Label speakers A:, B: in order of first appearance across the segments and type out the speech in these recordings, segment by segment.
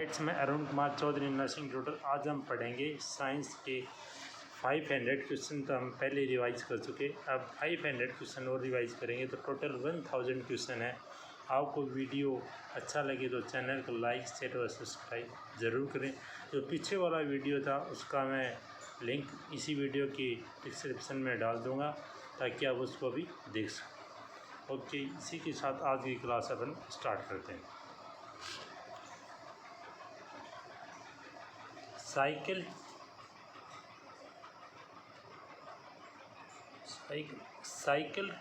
A: It's में Arun Kumar Chaudhary nursing tutor. आज हम पढ़ेंगे साइंस के 500 क्वेश्चन। तो हम पहले रिवाइज कर चुके, अब 500 क्वेश्चन और रिवाइज करेंगे तो टोटल 1000 क्वेश्चन है। आपको वीडियो अच्छा लगे तो चैनल को लाइक शेयर और सब्सक्राइब ज़रूर करें। जो पीछे वाला वीडियो था उसका मैं लिंक इसी वीडियो की डिस्क्रिप्शन में डाल दूँगा ताकि आप उसको भी देख सकें। ओके, इसी के साथ आज की क्लास अपन स्टार्ट करते हैं। साइकिल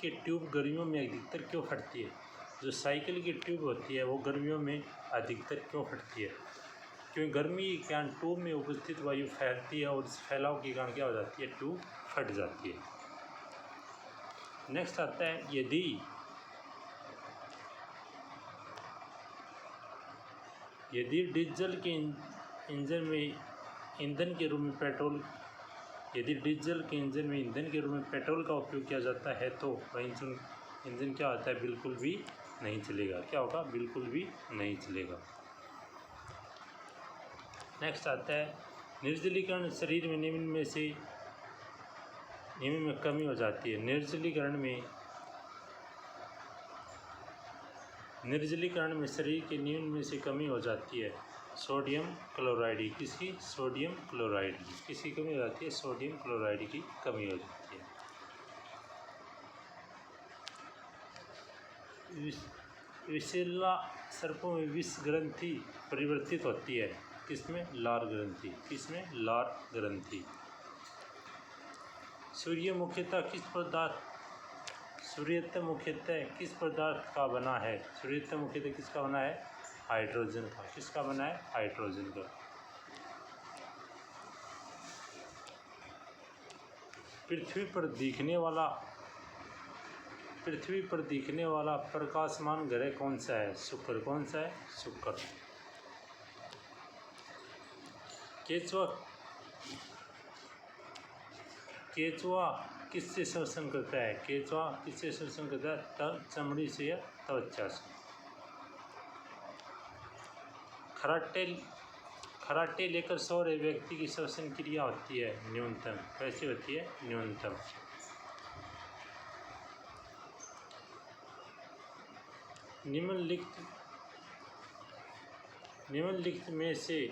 A: की ट्यूब गर्मियों में अधिकतर क्यों फटती है? जो साइकिल की ट्यूब होती है वो गर्मियों में अधिकतर क्यों फटती है? क्योंकि गर्मी के कारण ट्यूब में उपस्थित वायु फैलती है और इस फैलाव के कारण क्या हो जाती है? ट्यूब फट जाती है। नेक्स्ट आता है, यदि डीजल के इंजन में ईंधन के रूप में पेट्रोल का उपयोग किया जाता है तो वह इंजन क्या होता है? बिल्कुल भी नहीं चलेगा। क्या होगा? बिल्कुल भी नहीं चलेगा। नेक्स्ट आता है, निर्जलीकरण शरीर में निम्न में कमी हो जाती है। निर्जलीकरण में शरीर के निम्न में से कमी हो जाती है। सोडियम क्लोराइड की, किसकी? सोडियम क्लोराइड की। किसकी कमी हो जाती है? सोडियम क्लोराइड की कमी हो जाती है। विशेला सर्पों में विष ग्रंथि परिवर्तित होती है। किसमें? लार ग्रंथि। किसमें? लार ग्रंथि। सूर्य मुख्यतः किस पदार्थ का बना है? सूर्य मुख्यतः किसका बना है? हाइड्रोजन का। किसका बना है? हाइड्रोजन का। पृथ्वी पर दिखने वाला प्रकाशमान ग्रह कौन सा है? शुक्र। कौन सा है? शुक्र। केचुआ किससे श्वसन करता है? केचुआ किससे श्वसन करता है? चमड़ी से या त्वचा से। खराटे लेकर सो रहे व्यक्ति की श्वसन क्रिया होती है न्यूनतम। कैसी होती है? न्यूनतम। निम्नलिखित में से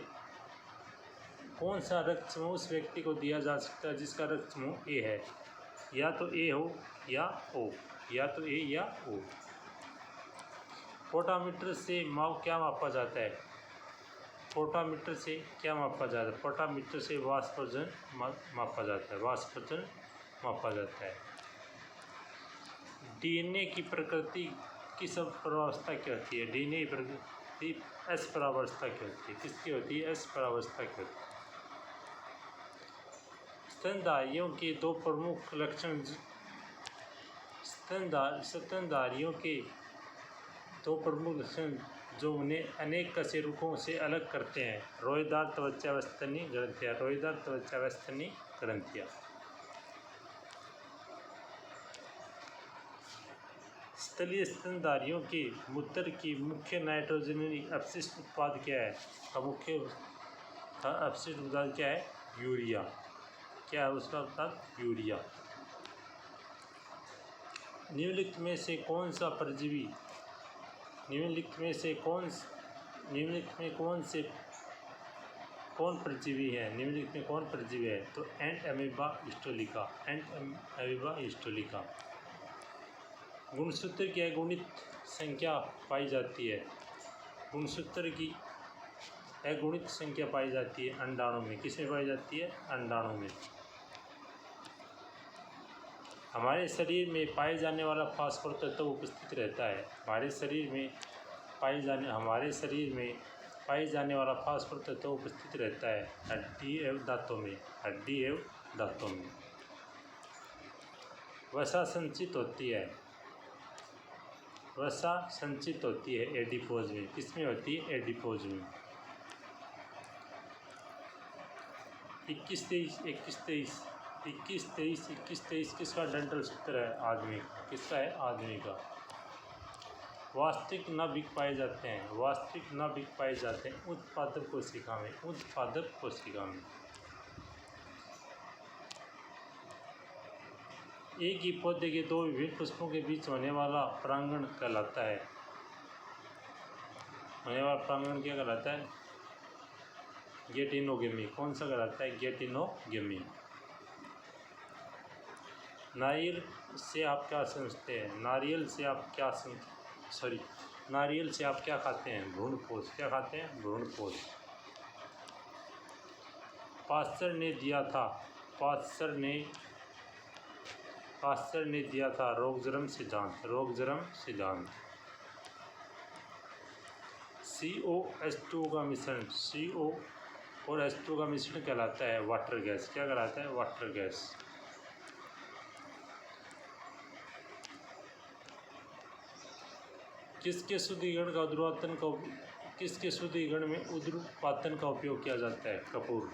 A: कौन सा रक्त समूह उस व्यक्ति को दिया जा सकता है जिसका रक्त समूह ए है? या तो ए हो या ओ। या तो ए या ओ। पोटामीटर से क्या मापा जाता है? पोटामीटर से क्या मापा जाता है? पोटामीटर से वाष्पजन मापा जाता है। वाष्पजन मापा जाता है। डीएनए की प्रकृति किस परावस्था की होती है? डीएनए की प्रकृति एस परावस्था की होती है। किसकी होती है? एस परावस्था की होती है। स्तनधारियों के दो प्रमुख लक्षण जो उन्हें अनेक कशेरुकों से अलग करते हैं। रोएदार त्वचा व स्तनी ग्रंथियाँ। रोएदार त्वचा व स्तनी ग्रंथियाँ। स्थलीय स्तनधारियों के मूत्र की मुख्य नाइट्रोजनरी अपशिष्ट उत्पाद क्या है? मुख्य अपशिष्ट उत्पाद क्या है? यूरिया। क्या है उसका उत्पाद? यूरिया। निम्नलिखित में से कौन परजीवी है? तो एंट अमीबा हिस्टोलिका। गुणसूत्र की अगुणित संख्या पाई जाती है। गुणसूत्र की अगुणित संख्या पाई जाती है अंडाणु में। किसमें पाई जाती है? अंडाणु में। हमारे शरीर में पाए जाने वाला फास्फोरस तत्व उपस्थित रहता है। हमारे शरीर में पाए जाने वाला फास्फोरस तत्व उपस्थित रहता है हड्डी एवं दांतों में। वसा संचित होती है एडिपोज में। किसमें होती है? एडिपोज में। 21-23 किसका डेंटल सूत्र है? आदमी का। किसका है? आदमी का। वास्तविक नाभिक पाए जाते हैं, वास्तविक नाभिक पाए जाते हैं उत्पादक कोशिका में, उत्पादक कोशिका में। एक ही पौधे के दो विभिन्न पुष्पों के बीच होने वाला परागण कहलाता है, होने वाला परागण क्या कहलाता है? गेटिनोगेमी। कौन सा कहलाता है? गेटिनोगेमी। नारियल से आप क्या समझते हैं? नारियल से आप क्या नारियल से आप क्या खाते हैं? भ्रूणपोष। क्या खाते हैं? भ्रूणपोष। पास्चर ने दिया था, पास्चर ने दिया था रोगजरम सिद्धांत, रोगजरम सिद्धांत। CO H2 का मिश्रण, CO और H2 का मिश्रण कहलाता है वाटर गैस। क्या कहलाता है? Water gas. किसके शुद्धिकरण का उर्ध्वपातन का किसके शुद्धिकरण में उर्ध्वपातन का उपयोग किया जाता है? कपूर।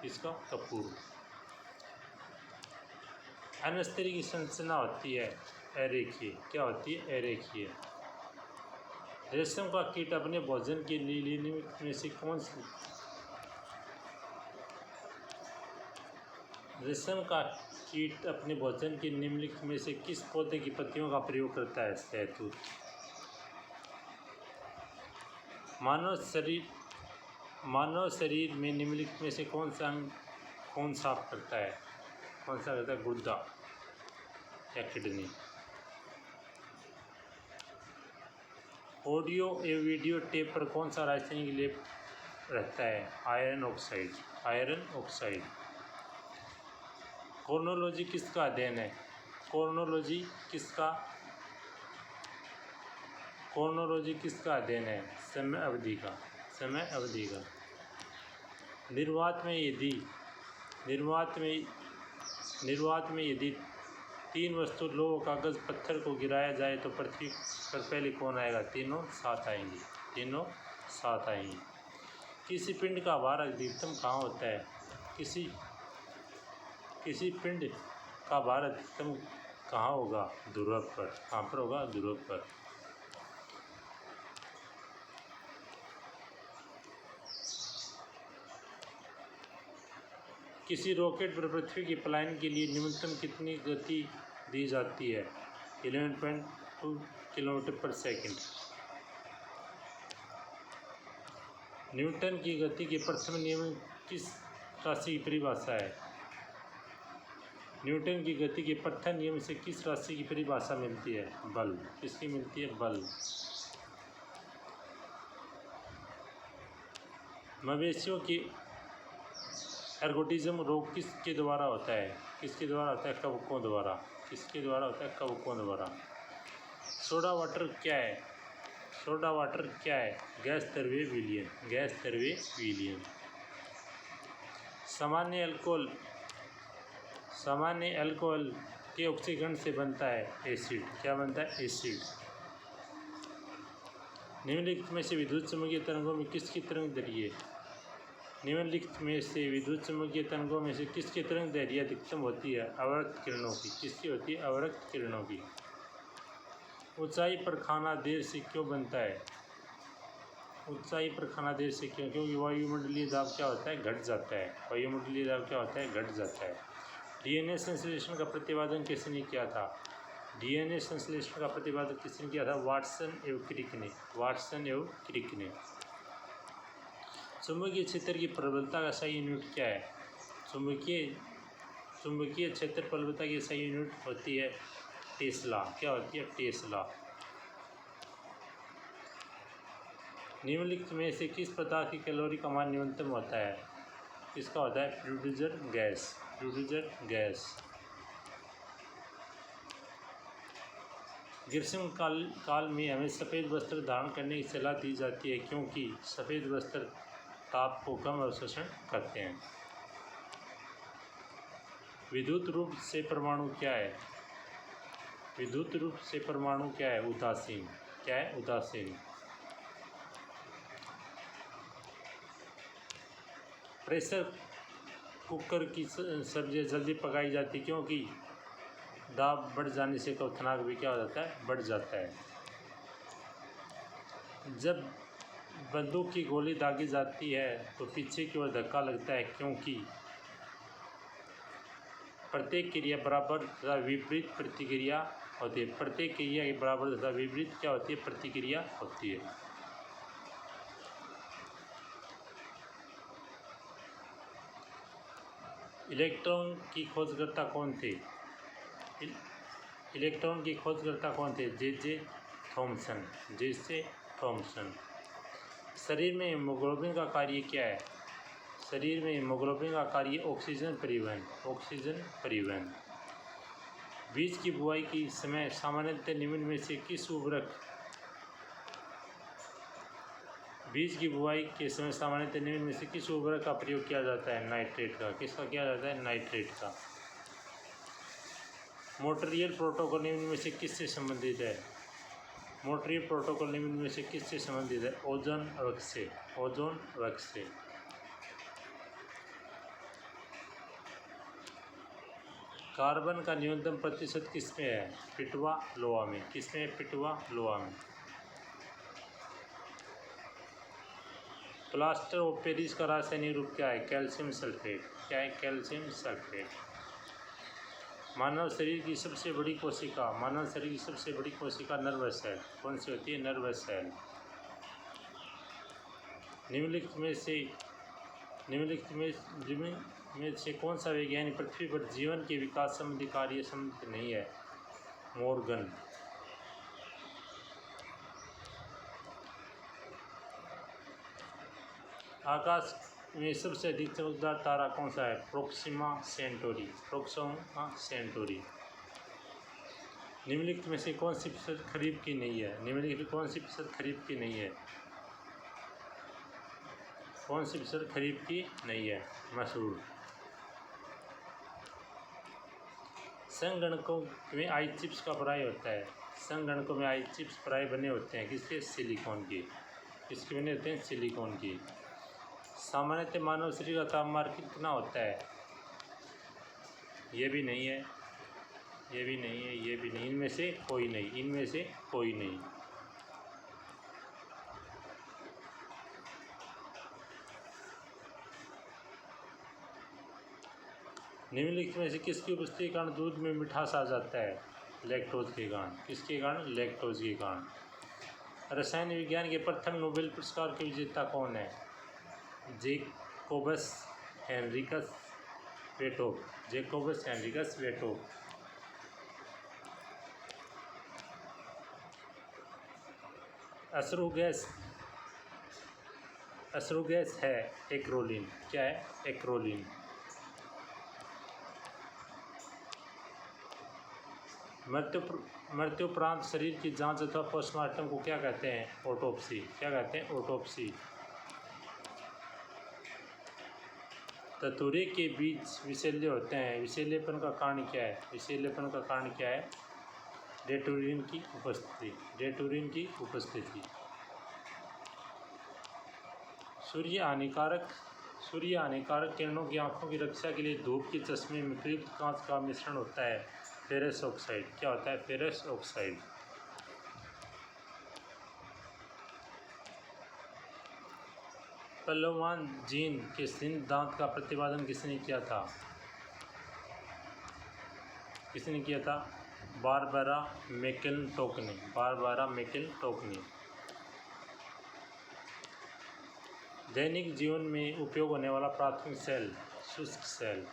A: किसका? कपूर। अनस्तरी की संरचना होती है अरेखीय। क्या होती है? अरेखीय। रेशम का कीट अपने भोजन के लिए में से कौन सी रेशम का कीट अपने भोजन के निम्नलिखित में से किस पौधे की पत्तियों का प्रयोग करता है? शहतूत। मानव शरीर में निम्नलिखित में से कौन सा अंग खून साफ करता है? कौन सा करता है? गुर्दा या किडनी। ऑडियो या वीडियो टेप पर कौन सा रासायनिक लेप रहता है? Iron oxide, iron oxide. Chronology किसका अध्ययन है? क्रोनोलॉजी किसका अध्ययन है? समय अवधि का, समय अवधि का। निर्वात में यदि 3 वस्तु लोह, कागज, पत्थर को गिराया जाए तो पृथ्वी पर पहले कौन आएगा? तीनों साथ आएंगे, तीनों साथ आएंगे। किसी पिंड का भार अधिकतम कहाँ होता है? किसी पिंड का भार अधिकतम कहाँ होगा? ध्रुव पर। कहाँ पर होगा? ध्रुव पर। किसी रॉकेट पर पृथ्वी के पलायन के लिए न्यूनतम कितनी गति दी जाती है? 11.2 किलोमीटर पर सेकंड। न्यूटन की गति के प्रथम नियम किस राशि की परिभाषा है? न्यूटन की गति के प्रथम नियम से किस राशि की परिभाषा मिलती है? बल। किसकी मिलती है? बल। मवेशियों की एर्गोटिज्म रोग किसके द्वारा होता है? किसके द्वारा होता है? कवकों द्वारा। किसके द्वारा होता है? कवकों द्वारा। सोडा वाटर क्या है? सोडा वाटर क्या है? गैस द्रव्य विलयन, गैस द्रव्य विलयन। सामान्य अल्कोहल के ऑक्सीकरण से बनता है एसिड। क्या बनता है? एसिड। निम्नलिखित में से विद्युत चुम्बकीय तरंगों में किसकी तरंग दैर्घ्य निम्नलिखित में से विद्युत चुम्बकीय तरंगों में से किसकी तरंग दैर्घ्य अधिकतम होती है? अवरक्त किरणों की। किसकी होती है? अवरक्त किरणों की। ऊंचाई पर खाना देर से क्यों बनता है? ऊंचाई पर खाना देर से क्यों? क्योंकि वायुमंडलीय दाब क्या होता है? घट जाता है। वायुमंडलीय दाब क्या होता है? घट जाता है। डीएनए संश्लेषण का प्रतिपादन किसने किया था? डीएनए संश्लेषण का प्रतिपादन किसने किया था? वाटसन एवं क्रिक ने। वाटसन एवं क्रिक ने। चुंबकीय क्षेत्र की प्रबलता का सही यूनिट क्या है? चुंबकीय क्षेत्र प्रबलता की सही यूनिट होती है टेस्ला। क्या होती है? टेस्ला। निम्नलिखित में से किस पदार्थ की कैलोरी का मान न्यूनतम होता है? किसका होता है? Fluid gas, fluid gas. ग्रीष्म काल में हमें सफ़ेद वस्त्र धारण करने की सलाह दी जाती है क्योंकि सफ़ेद वस्त्र ताप को कम अवशोषण करते हैं। विद्युत रूप से परमाणु क्या है? विद्युत रूप से परमाणु क्या है? उदासीन। क्या है? उदासीन। प्रेशर कुकर की सब्जी जल्दी पकाई जाती है क्योंकि दाब बढ़ जाने से क्वथनांक भी क्या हो जाता है? बढ़ जाता है। जब बंदूक की गोली दागी जाती है तो पीछे की ओर धक्का लगता है, क्योंकि प्रत्येक क्रिया बराबर तथा विपरीत प्रतिक्रिया होती है। प्रत्येक क्रिया के बराबर तथा विपरीत क्या होती है? प्रतिक्रिया होती है। इलेक्ट्रॉन की खोजकर्ता कौन थे? इलेक्ट्रॉन की खोजकर्ता कौन थे? J Thomson. J Thomson. शरीर में हीमोग्लोबिन का कार्य क्या है? शरीर में हीमोग्लोबिन का कार्य ऑक्सीजन परिवहन। ऑक्सीजन परिवहन। बीज की बुआई की समय सामान्यतः निम्न में से किस उर्वरक बीज की बुआई के समय सामान्यतः निम्न में से किस उर्वरक का प्रयोग किया जाता है? नाइट्रेट का। किसका किया जाता है? नाइट्रेट का। मॉन्ट्रियल प्रोटोकॉल निम्न में से किससे संबंधित है? मॉन्ट्रियल प्रोटोकॉल निम्न में से किससे संबंधित है? ओजोन वर्ष से। ओजोन वर्ष से। कार्बन का न्यूनतम प्रतिशत किसमें है? पिटवा लोहा में। किसमें? पिटवा लोहा में। प्लास्टर ऑफ पेरिस का रासायनिक रूप क्या है? Calcium sulphate. क्या है? Calcium sulphate. मानव शरीर की सबसे बड़ी कोशिका नर्वस सेल कौन सी होती है? Nervous cell. निम्नलिखित में से कौन सा वैज्ञानिक पृथ्वी पर जीवन के विकास संबंधी कार्य संबंधित नहीं है? मॉर्गन। आकाश में सबसे अधिक चमकदार तारा कौन सा है? Proxima Centauri. Proxima Centauri. निम्नलिखित में से कौन सी प्रतिशत खरीफ की नहीं है? निम्नलिखित में कौन सी प्रतिशत खरीफ की नहीं है? कौन सी प्रतिशत खरीफ की नहीं है? मसूर। संगणकों में आई चिप्स का फ्राई होता है। संगणकों में आई चिप्स फ्राई बने होते हैं किसके? सिलिकॉन के। किसके बने होते हैं? सिलिकॉन की। सामान्यतः मानव शरीर का तापमान कितना होता है? ये भी नहीं है, ये भी नहीं है, ये भी नहीं। इनमें से कोई नहीं। इनमें से कोई नहीं। निम्नलिखित में से किसकी उपस्थिति के कारण दूध में मिठास आ जाता है? लैक्टोज के कारण। किसके कारण? लैक्टोज के कारण। रसायन विज्ञान के प्रथम नोबेल पुरस्कार के विजेता कौन है? जैकोबस हेनरिकस वेटोव। जैकोबस हेनरिकस वेटोव। अश्रु गैस है एक्रोलीन। क्या है? एक्रोलीन। मृत्युपरांत शरीर की जांच अथवा पोस्टमार्टम को क्या कहते हैं? ऑटोप्सी। क्या कहते हैं? ऑटोप्सी। ततुरे के बीज विषैले होते हैं। विषैलेपन का कारण क्या है? विषैलेपन का कारण क्या है? डेटुरिन की उपस्थिति। डेटुरिन की उपस्थिति। सूर्य हानिकारक किरणों की आंखों की रक्षा के लिए धूप के चश्मे में प्रयुक्त कांच का मिश्रण होता है फेरस ऑक्साइड। क्या होता है? Ferrous oxide. पहलवान जीन के सिंध दांत का प्रतिपादन किसने किया था? किसने किया था? बारबरा मैकलिंटोक ने। बारबरा मैकलिंटोक ने। दैनिक जीवन में उपयोग होने वाला प्राथमिक सेल शुष्क सेल।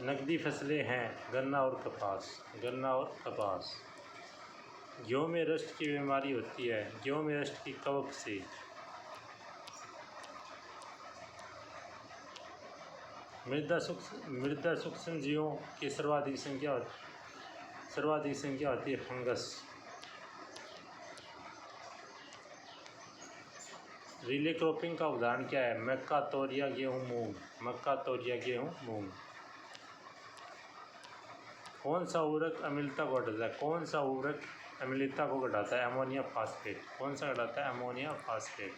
A: नकदी फसलें हैं गन्ना और कपास। गन्ना और कपास। गेहूँ में रस्ट की बीमारी होती है। गेहूँ में रस्ट की कवक से। मृदा सूक्ष्म जीवों की सर्वाधिक संख्या होती है फंगस। रिले क्रॉपिंग का उदाहरण क्या है? मक्का, तोरिया, गेहूँ, मूंग। मक्का, तोरिया, गेहूँ, मूंग। कौन सा उर्वरक अम्लता को घटाता है? कौन सा उर्वरक अम्लता को घटाता है? Ammonia phosphate. कौन सा घटाता है? Ammonia phosphate.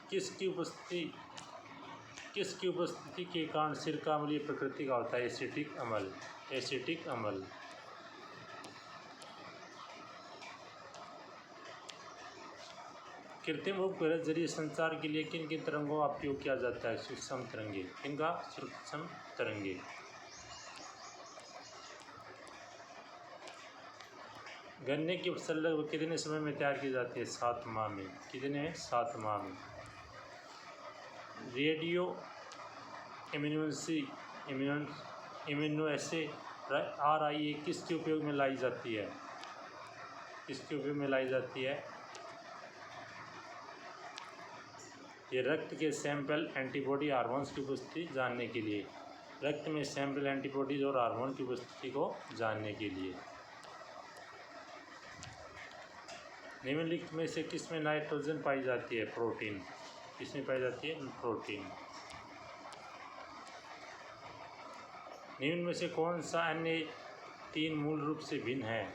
A: किसकी उपस्थिति के कारण सिरका अम्लीय प्रकृति का होता है? एसिटिक अम्ल। एसिटिक अम्ल। कृत्रिम उपग्रह जरिए संचार के लिए किन किन तरंगों का उपयोग किया जाता है? सूक्ष्म तरंगे। किनका? सूक्ष्म तरंगे। गन्ने की फसल लगभग कितने समय में तैयार की जाती है? 7 माह में। कितने? 7 माह में। रेडियो इम्यूनो एसे RIA किसके उपयोग में लाई जाती है? किसके उपयोग में लाई जाती है? ये रक्त के सैंपल, एंटीबॉडी, हार्मोन्स की उपस्थिति जानने के लिए। रक्त में सैंपल, एंटीबॉडीज और हार्मोन की उपस्थिति को जानने के लिए। निम्नलिखित में से किसमें नाइट्रोजन पाई जाती है? प्रोटीन। किसमें पाई जाती है? प्रोटीन। निम्न में से कौन सा अन्य 3 मूल रूप से भिन्न है?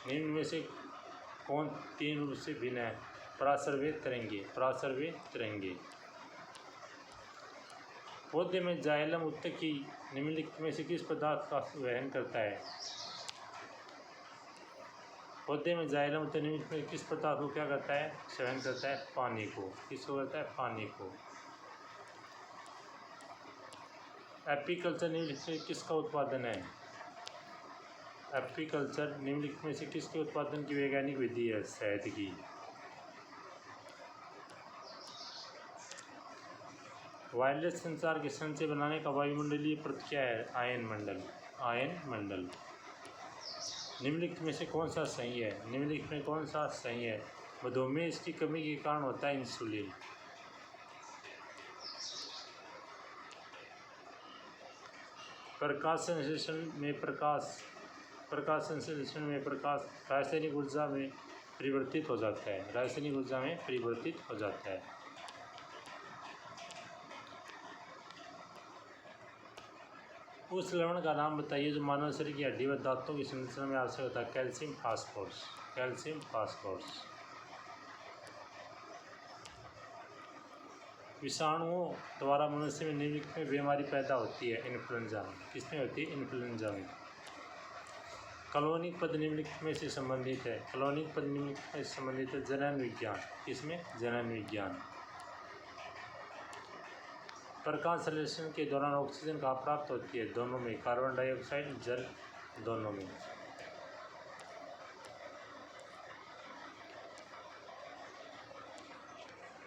A: निम्न में से कौन 3 रूप से भिन्न है? परासरवे तरंगे। परासरवे तरंगे। पौधे में जाइलम उत्तकी निम्नलिखित में से किस पदार्थ का वहन करता है? पौधे में जाइलम उत्तक निम्नलिखित में किस पदार्थ को क्या करता है? वहन करता है? पानी को। किसको करता है? पानी को। एपीकल्चर निम्नलिखित में किसका उत्पादन है? एपीकल्चर निम्नलिखित में से किसके उत्पादन की वैज्ञानिक विधि है? शहद की। वायरलेस संचार के संचय बनाने का वायुमंडलीय परत क्या है? आयन मंडल। आयन मंडल। निम्नलिखित में से कौन सा सही है? निम्नलिखित में कौन सा सही है? मधुमेह इसकी कमी के कारण होता है इंसुलिन। प्रकाश संश्लेषण में प्रकाश रासायनिक ऊर्जा में परिवर्तित हो जाता है। रासायनिक ऊर्जा में परिवर्तित हो जाता है। उस लवण का नाम बताइए जो मानव शरीर की हड्डी व दांतों की संरचना में आवश्यक होता है। Calcium phosphorus. Calcium phosphorus. विषाणुओं द्वारा मनुष्य में निम्नलिखित में बीमारी पैदा होती है? इन्फ्लुएंजा। किसमें होती है? इन्फ्लुएंजा में। कलोनिक पद निम्नलिखित में से संबंधित है? कलोनिक पद निम्नलिखित में से संबंधित है? जनन विज्ञान। किसमें? जनन विज्ञान। प्रकाश संश्लेषण के दौरान ऑक्सीजन कहाँ प्राप्त होती है? दोनों में। कार्बन डाइऑक्साइड, जल, दोनों में।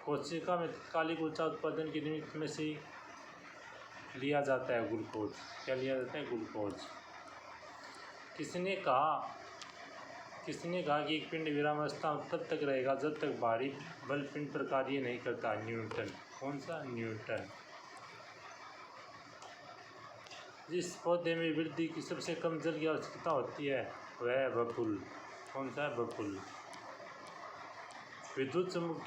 A: कोशिका में तात्कालिक ऊर्जा उत्पादन के निमित्त में से लिया जाता है ग्लूकोज। क्या लिया जाता है? ग्लूकोज। किसने कहा कि एक पिंड विरामावस्था तब तक रहेगा जब तक भारी बल पिंड पर कार्य नहीं करता? न्यूटन। कौन सा? न्यूटन। जिस पौधे में वृद्धि की सबसे कम जल की आवश्यकता होती है वह है बबूल। कौन सा है? बबूल। विद्युत चुंबक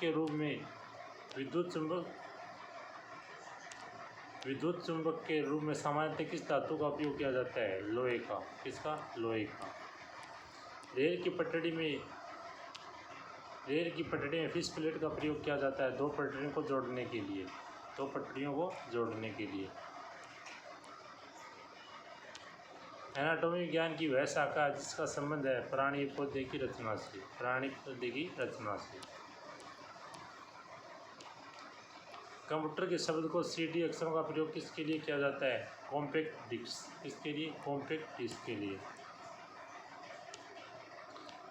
A: के रूप में सामान्यतः किस धातु का उपयोग किया जाता है? लोहे का। किसका? लोहे का। रेल की पटड़ी में फिश प्लेट का प्रयोग किया जाता है 2 पटरियों को जोड़ने के लिए। 2 पटरियों को जोड़ने के लिए। एनाटॉमी विज्ञान की वह शाखा है जिसका संबंध है प्राणी पौधे की रचना से। प्राणी पौधे की रचना से। कंप्यूटर के शब्द को CD अक्षरों का प्रयोग किसके लिए किया जाता है? Compact disc. किसके लिए? कॉम्पैक्ट डिस्क के लिए।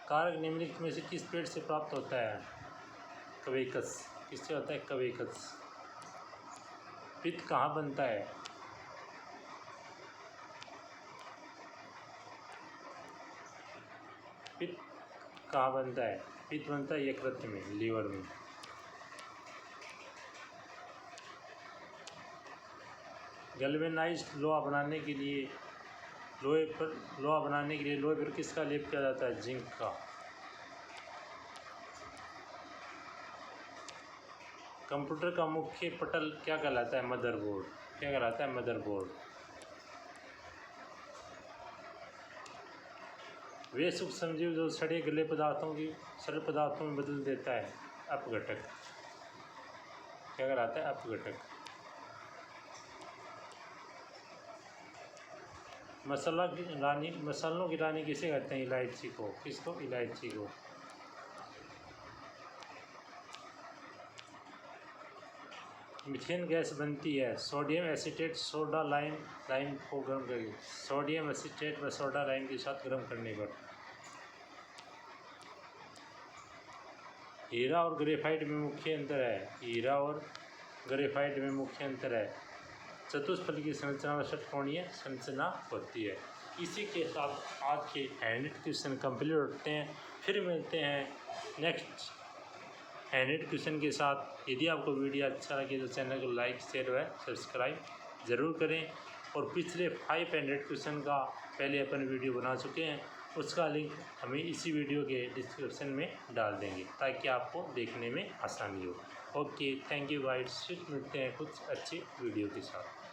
A: कारक निम्नलिखित में से किस पेड़ से प्राप्त होता है? कवेकस। किससे होता है? कवेकस। पित्त कहाँ बनता है? पित्त कहाँ बनता है? पित्त बनता है यकृत में, लीवर में। गैल्वेनाइज्ड लोहा बनाने के लिए लोहे पर किसका लेप किया जाता है? जिंक का। कंप्यूटर का मुख्य पटल क्या कहलाता है? मदरबोर्ड। क्या कहलाता है? मदरबोर्ड। वे सूक्ष्मजीव जो सड़े गले पदार्थों की सरल पदार्थों में बदल देता है? अपघटक। क्या कहलाता है? अपघटक। मसालों की रानी किसे कहते हैं? इलायची को। किसको? इलायची को। मीथेन गैस बनती है सोडियम एसीटेट सोडा लाइम को गर्म करके। सोडियम एसीटेट व सोडा लाइम के साथ गर्म करने पर। हीरा और ग्रेफाइट में मुख्य अंतर है। हीरा और ग्रेफाइट में मुख्य अंतर है। चतुष्फलक की संरचना में षटकोणीय संरचना होती है। इसी के साथ आज के हैंडेड क्वेश्चन कंप्लीट होते हैं। फिर मिलते हैं नेक्स्ट हैंडेड क्वेश्चन के साथ। यदि आपको वीडियो अच्छा लगे तो चैनल को लाइक शेयर व सब्सक्राइब ज़रूर करें। और पिछले 500 क्वेश्चन का पहले अपन वीडियो बना चुके हैं, उसका लिंक हमें इसी वीडियो के डिस्क्रिप्शन में डाल देंगे ताकि आपको देखने में आसानी हो। Okay, thank you guys. फिर मिलते हैं कुछ अच्छे वीडियो के साथ।